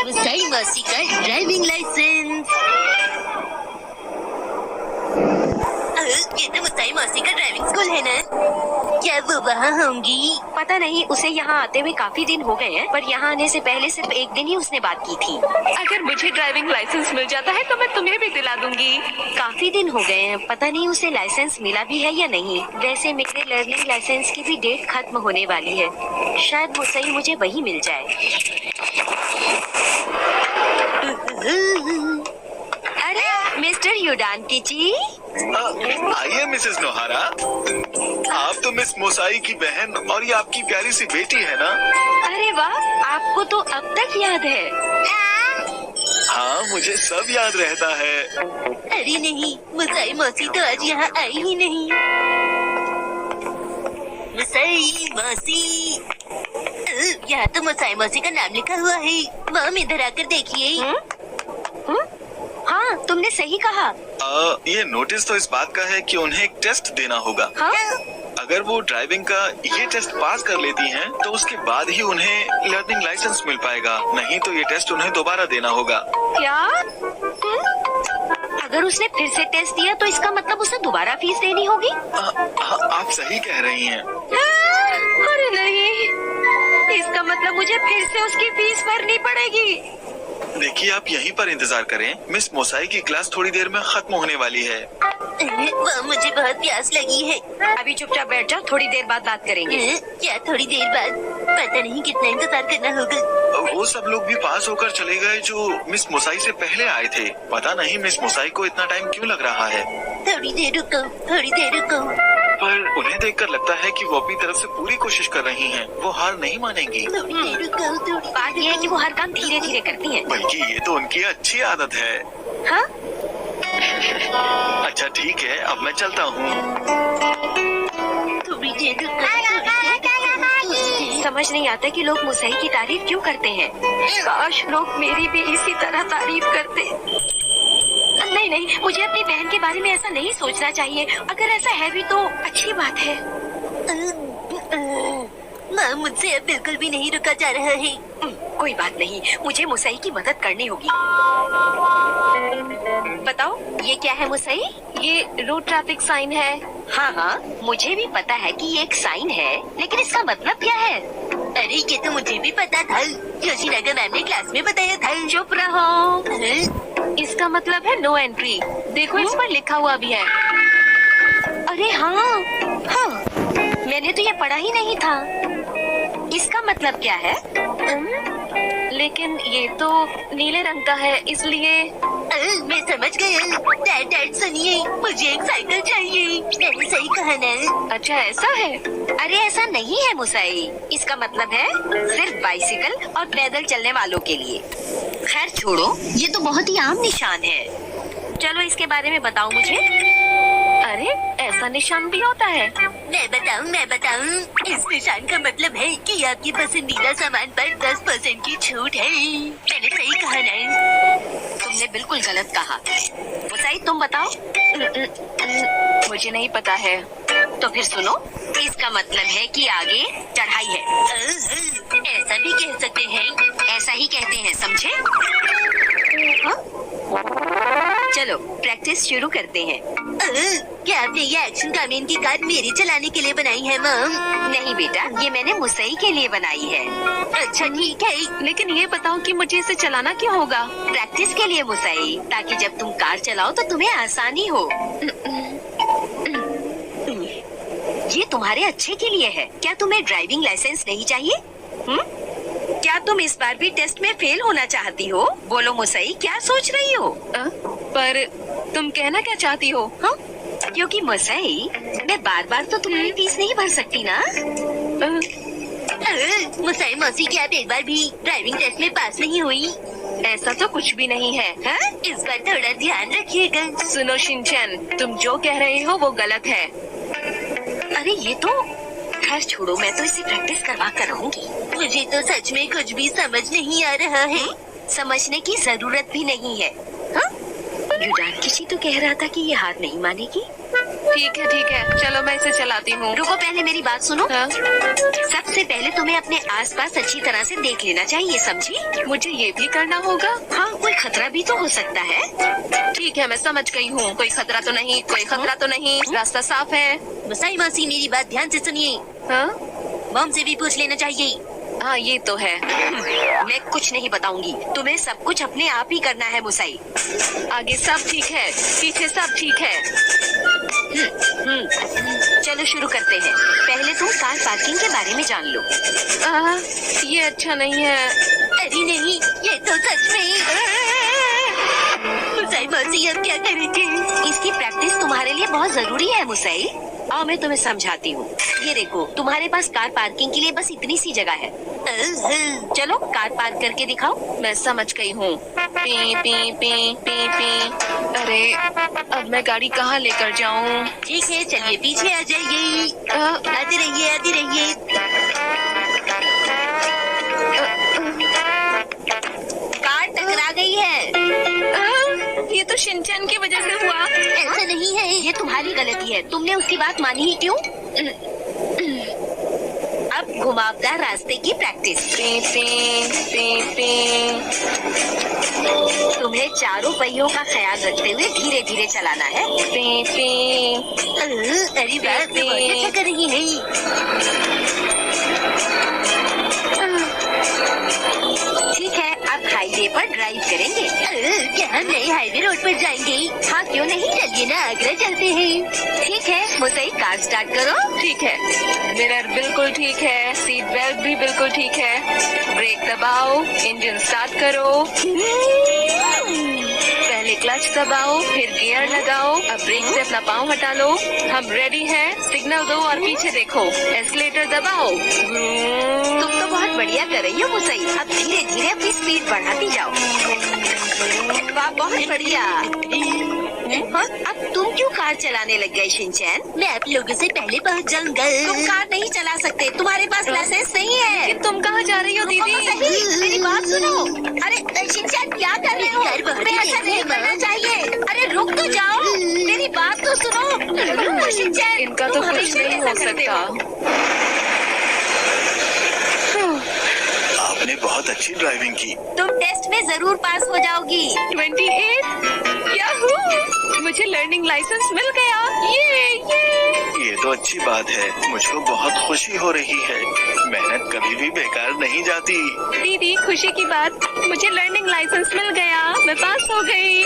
मुसाई मौसी का driving licence. ये तो मुसाई मौसी का ड्राइविंग स्कूल है ना? क्या वो वहाँ होंगी? पता नहीं, उसे यहाँ आते हुए काफी दिन हो गए हैं, पर यहाँ आने से पहले सिर्फ एक दिन ही उसने बात की थी। अगर मुझे ड्राइविंग लाइसेंस मिल जाता है तो मैं तुम्हें भी दिला दूंगी। काफी दिन हो गए हैं, पता नहीं उसे लाइसेंस मिला भी है या नहीं। वैसे मेरे लर्निंग लाइसेंस की भी डेट खत्म होने वाली है, शायद वो सही मुझे वही मिल जाए। अरे मिस्टर युडानकी जी। आइए मिसेस नोहारा, आप तो मिस मोसाई की बहन और ये आपकी प्यारी सी बेटी है ना? अरे वाह, आपको तो अब तक याद है। हाँ, मुझे सब याद रहता है। अरे नहीं, मुसाई मौसी तो आज यहाँ आई ही नहीं। मुसाई मौसी, यहाँ तो मुसाई मौसी का नाम लिखा हुआ है। मैम इधर आकर देखिए। हाँ, तुमने सही कहा। ये नोटिस तो इस बात का है कि उन्हें एक टेस्ट देना होगा। हाँ? अगर वो ड्राइविंग का ये टेस्ट पास कर लेती हैं, तो उसके बाद ही उन्हें लर्निंग लाइसेंस मिल पाएगा। नहीं तो ये टेस्ट उन्हें दोबारा देना होगा। क्या? अगर उसने फिर से टेस्ट दिया तो इसका मतलब उसे दोबारा फीस देनी होगी? आप सही कह रही हैं। अरे नहीं, इसका मतलब मुझे फिर से उसकी फीस भरनी पड़ेगी। देखिए, आप यहीं पर इंतजार करें। मिस मोसाई की क्लास थोड़ी देर में खत्म होने वाली है। वह मुझे बहुत प्यास लगी है। अभी चुपचाप बैठ जाओ, थोड़ी देर बाद बात करेंगे। क्या थोड़ी देर बाद? पता नहीं कितना इंतजार करना होगा। वो सब लोग भी पास होकर चले गए जो मिस मोसाई से पहले आए थे। पता नहीं मिस मोसाई को इतना टाइम क्यों लग रहा है। थोड़ी देर रुको, थोड़ी देर रुको। पर उन्हें देखकर लगता है कि वो अपनी तरफ से पूरी कोशिश कर रही हैं। वो हार नहीं मानेंगी। थोड़ी देर रुको, थोड़ी। बात यह है कि वो हर काम धीरे धीरे करती हैं। बल्कि ये तो उनकी अच्छी आदत है। हाँ? अच्छा ठीक है, अब मैं चलता हूँ। थोड़ी देर रुको, थोड़ी देर। समझ नहीं आता कि लोग मुसाई की तारीफ क्यों करते हैं। काश लोग मेरी भी इसी तरह तारीफ करते। नहीं नहीं, मुझे अपनी बहन के बारे में ऐसा नहीं सोचना चाहिए। अगर ऐसा है भी तो अच्छी बात है। माँ, मुझसे अब बिल्कुल भी नहीं रुका जा रहा है। कोई बात नहीं, मुझे मुसाई की मदद करनी होगी। बताओ, ये क्या है मुसाई? ये रोड ट्रैफिक साइन है। हाँ हाँ, मुझे भी पता है कि ये एक साइन है, लेकिन इसका मतलब क्या है? अरे ये तो मुझे भी पता था। योशिनागा मैम ने क्लास में बताया था। चुप रहो। इसका मतलब है नो एंट्री। देखो, इस पर लिखा हुआ भी है। अरे हाँ हाँ, मैंने तो ये पढ़ा ही नहीं था। इसका मतलब क्या है? लेकिन ये तो नीले रंग का है, इसलिए। मैं समझ गया। डैड सुनिए, मुझे एक साइकिल चाहिए। मैंने सही कहा ना? अच्छा ऐसा है? अरे ऐसा नहीं है मुसाई, इसका मतलब है सिर्फ बाइसिकल और पैदल चलने वालों के लिए। खैर छोड़ो, ये तो बहुत ही आम निशान है। चलो इसके बारे में बताओ मुझे। अरे ऐसा निशान भी होता है? मैं बताऊं। इस निशान का मतलब है कि आपकी पसंदीदा सामान पर 10% की छूट है। मैंने सही कहा ना? तुमने बिल्कुल गलत कहा। मुसाई तुम बताओ। मुझे नहीं पता है। तो फिर सुनो, इसका मतलब है कि आगे चढ़ाई है। ऐसा भी कह सकते हैं। ऐसा ही कहते हैं, समझे? हाँ? चलो प्रैक्टिस शुरू करते हैं। क्या आपने ये एक्शन कामीन की कार मेरे चलाने के लिए बनाई है मैम? नहीं बेटा, ये मैंने मुसाई के लिए बनाई है। अच्छा ठीक है, लेकिन ये बताओ कि मुझे इसे चलाना क्यों होगा? प्रैक्टिस के लिए मुसाई, ताकि जब तुम कार चलाओ तो तुम्हें आसानी हो। ये तुम्हारे अच्छे के लिए है। क्या तुम्हें ड्राइविंग लाइसेंस नहीं चाहिए? क्या तुम इस बार भी टेस्ट में फेल होना चाहती हो? बोलो मुसाई, क्या सोच रही हो? पर तुम कहना क्या चाहती हो? हाँ? क्योंकि मुसाई, मैं बार बार तो तुम्हारी फीस नहीं भर सकती ना। मुसाई मौसी, क्या आप एक बार भी ड्राइविंग टेस्ट में पास नहीं हुई? ऐसा तो कुछ भी नहीं है। हाँ? इस बार थोड़ा ध्यान रखिएगा। सुनो शिनचैन, तुम जो कह रहे हो वो गलत है। अरे ये तो, खैर छोड़ो, मैं तो इसे प्रैक्टिस करवा कर रहूंगी। मुझे तो सच में कुछ भी समझ नहीं आ रहा है। समझने की जरूरत भी नहीं है। हाँ? युडानकी जी तो कह रहा था कि ये हार नहीं मानेगी। ठीक है, चलो मैं इसे चलाती हूँ। रुको, पहले मेरी बात सुनो। हाँ? सबसे पहले तुम्हें अपने आसपास अच्छी तरह से देख लेना चाहिए, समझी? मुझे ये भी करना होगा? हाँ, कोई खतरा भी तो हो सकता है। ठीक है, मैं समझ गई हूँ। कोई खतरा तो नहीं, कोई खतरा तो नहीं, रास्ता साफ है। मुसाई मासी, मेरी बात ध्यान से सुनिए। हाँ? मॉम से भी पूछ लेना चाहिए। हाँ, ये तो है। मैं कुछ नहीं बताऊंगी, तुम्हें सब कुछ अपने आप ही करना है मुसाई। आगे सब ठीक है, पीछे सब ठीक है। चलो शुरू करते हैं। पहले तुम कार पार्किंग के बारे में जान लो। ये अच्छा नहीं है। अरे नहीं, ये तो सच में। मुसाई मासी, अब क्या करेंगे? इसकी प्रैक्टिस तुम्हारे लिए बहुत जरूरी है मुसाई। आओ मैं तुम्हें समझाती हूँ। ये देखो, तुम्हारे पास कार पार्किंग के लिए बस इतनी सी जगह है। चलो कार पार्क करके दिखाओ। मैं समझ गई हूँ। P P P P P. अरे, अब मैं गाड़ी कहाँ लेकर जाऊँ? ठीक है, चलिए पीछे आ जाइए। आते रहिए, आते रहिए। कार टकरा गई है। ये तो शिनचैन की वजह से हुआ। ऐसा नहीं है। ये तुम्हारी गलती है, तुमने उसकी बात मानी ही क्यों? अब घुमावदार रास्ते की practice. P P P P. तुम्हें चारों पहियों का ख्याल रखते हुए धीरे धीरे चलाना है। P P. अरे बाप रे, बहुत अच्छा कर रही है। ठीक है, अब हाईवे पर ड्राइव करेंगे। क्या हम नए हाईवे रोड पर जाएंगे? हाँ, क्यों नहीं? चलिए ना, आगरा चलते हैं। ठीक है मुसाई, कार स्टार्ट करो। ठीक है, मिरर बिल्कुल ठीक है, सीट बेल्ट भी बिल्कुल ठीक है। ब्रेक दबाओ, इंजन स्टार्ट करो। पहले क्लच दबाओ, फिर गियर लगाओ। अब ब्रेक से अपना पाँव हटा लो। हम रेडी हैं। सिग्नल दो और पीछे देखो। एस्केलेटर दबाओ। तुम तो बहुत बढ़िया कर रही हो मुसाई। अब धीरे धीरे अपनी स्पीड बढ़ाती जाओ। वाह, बहुत बढ़िया। हाँ, अब तुम क्यों कार चलाने लग गए शिनचैन? मैं आप लोगों से पहले पहुंच जाऊंगा। तुम कार नहीं चला सकते, तुम्हारे पास लाइसेंस नहीं है। कि तुम कहाँ जा रही हो दीदी? सही, मेरी बात सुनो। अरे शिनचैन, क्या कर रहे हो? कार बहुत तुम्हें ऐसा तेज नहीं है, करना चाहिए। अरे रुक तो जाओ, मेरी बात तो सुनो। शिनचैन, इनका तो तुम कुछ हमेशा नहीं ऐसा हो करते सकता। आपने बहुत अच्छी ड्राइविंग की। तुम टेस्ट में जरूर पास हो जाओगी। 28। याहू! मुझे लर्निंग लाइसेंस मिल गया। ये। ये तो अच्छी बात है। मुझको बहुत खुशी हो रही है। मेहनत कभी भी बेकार नहीं जाती। दीदी, खुशी की बात, मुझे लर्निंग लाइसेंस मिल गया। मैं पास हो गई।